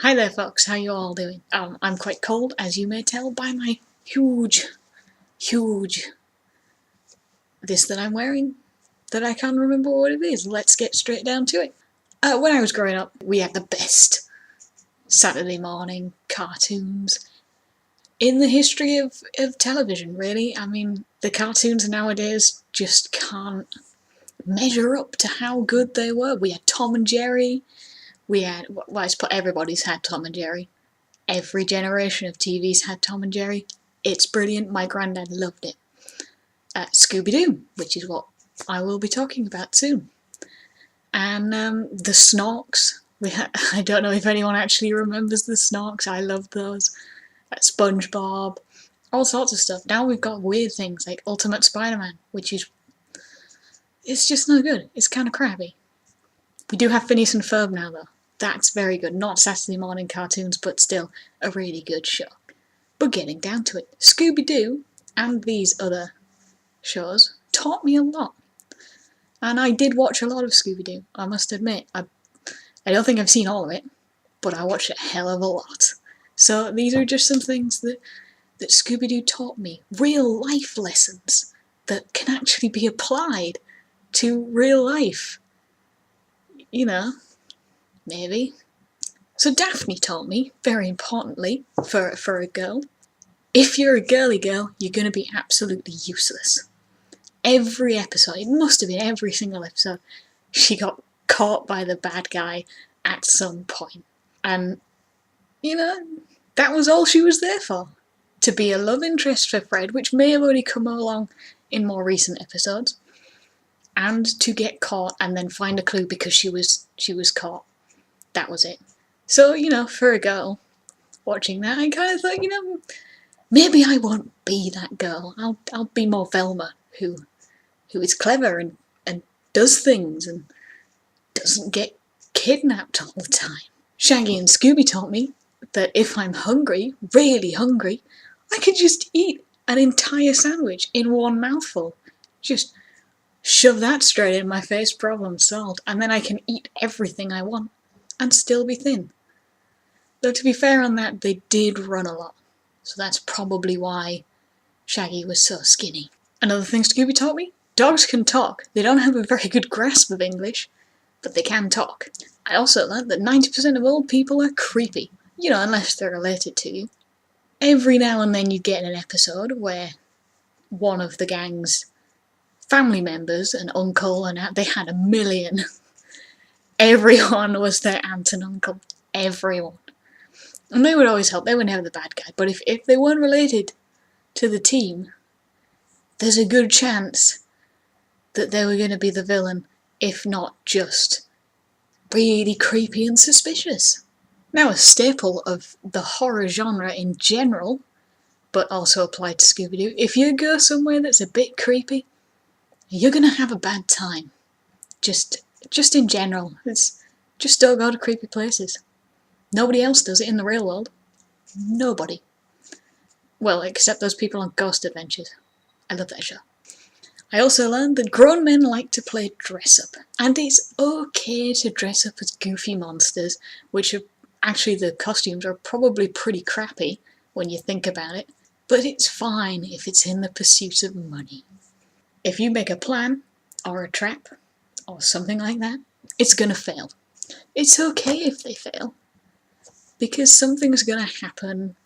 Hi there folks, how you all doing? I'm quite cold, as you may tell by my huge this that I'm wearing, that I can't remember what it is. Let's get straight down to it. When I was growing up, we had the best Saturday morning cartoons in the history of television, really. I mean, the cartoons nowadays just can't measure up to how good they were. We had Tom and Jerry, we had, well, everybody's had Tom and Jerry. Every generation of TV's had Tom and Jerry. It's brilliant. My granddad loved it. Scooby Doo, which is what I will be talking about soon. And the Snorks. I don't know if anyone actually remembers the Snorks. I loved those. SpongeBob. All sorts of stuff. Now we've got weird things like Ultimate Spider-Man, which is... it's just no good. It's kind of crappy. We do have Phineas and Ferb now, though. That's very good. Not Saturday morning cartoons, but still a really good show. But getting down to it, Scooby Doo and these other shows taught me a lot. And I did watch a lot of Scooby Doo, I must admit. I don't think I've seen all of it, but I watched a hell of a lot. So these are just some things that Scooby Doo taught me. Real life lessons that can actually be applied to real life. You know. Maybe. So Daphne taught me, very importantly, for a girl, if you're a girly girl, you're going to be absolutely useless. Every episode, it must have been every single episode, she got caught by the bad guy at some point. And, you know, that was all she was there for. To be a love interest for Fred, which may have already come along in more recent episodes, and to get caught and then find a clue because she was caught. That was it. So, you know, for a girl watching that, I kind of thought, you know, maybe I won't be that girl. I'll be more Velma, who is clever and does things and doesn't get kidnapped all the time. Shaggy and Scooby taught me that if I'm hungry, really hungry, I could just eat an entire sandwich in one mouthful. Just shove that straight in my face, problem solved, and then I can eat everything I want and still be thin. Though to be fair on that, they did run a lot, so that's probably why Shaggy was so skinny. Another thing Scooby taught me, dogs can talk. They don't have a very good grasp of English, but they can talk. I also learned that 90% of old people are creepy, you know, unless they're related to you. Every now and then you get an episode where one of the gang's family members, an uncle and aunt, they had a million. Everyone was their aunt and uncle. Everyone. And they would always help. They were never the bad guy. But if they weren't related to the team, there's a good chance that they were going to be the villain, if not just really creepy and suspicious. Now, a staple of the horror genre in general, but also applied to Scooby Doo, if you go somewhere that's a bit creepy, you're going to have a bad time. Just in general. Just don't go to creepy places. Nobody else does it in the real world. Nobody. Well, except those people on Ghost Adventures. I love that show. I also learned that grown men like to play dress-up. And it's okay to dress up as goofy monsters, which are actually, the costumes are probably pretty crappy when you think about it. But it's fine if it's in the pursuit of money. If you make a plan, or a trap, or something like that, it's gonna fail. It's okay if they fail, because something's gonna happen,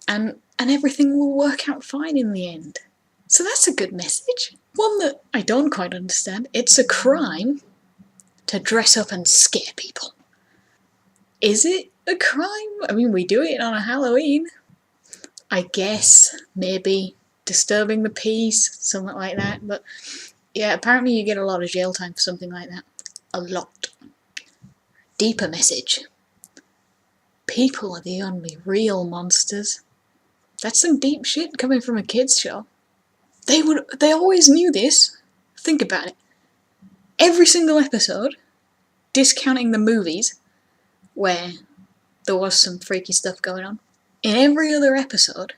and everything will work out fine in the end. So that's a good message. One that I don't quite understand. It's a crime to dress up and scare people. Is it a crime? I mean, we do it on a Halloween. I guess, maybe, disturbing the peace, something like that, but yeah, apparently you get a lot of jail time for something like that. A lot. Deeper message. People are the only real monsters. That's some deep shit coming from a kids show. They always knew this. Think about it. Every single episode, discounting the movies, where there was some freaky stuff going on, in every other episode,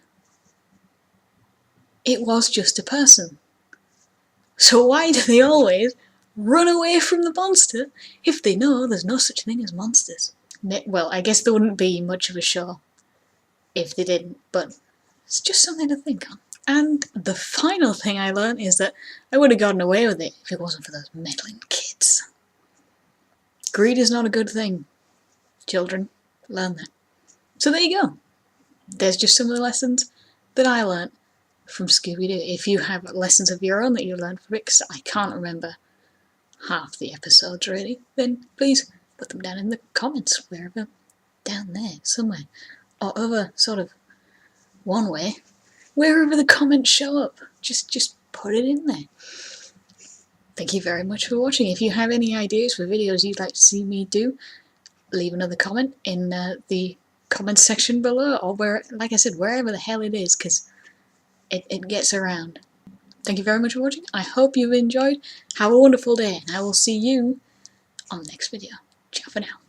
it was just a person. So why do they always run away from the monster if they know there's no such thing as monsters? Well, I guess there wouldn't be much of a show if they didn't, but it's just something to think on. And the final thing I learned is that I would have gotten away with it if it wasn't for those meddling kids. Greed is not a good thing. Children, learn that. So there you go. There's just some of the lessons that I learned from Scooby Doo. If you have lessons of your own that you learned from it, because I can't remember half the episodes really, then please put them down in the comments, wherever, down there, somewhere, or other sort of one way, wherever the comments show up, just put it in there. Thank you very much for watching. If you have any ideas for videos you'd like to see me do, leave another comment in the comments section below, or where, like I said, wherever the hell it is, because it gets around. Thank you very much for watching. I hope you've enjoyed. Have a wonderful day, and I will see you on the next video. Ciao for now.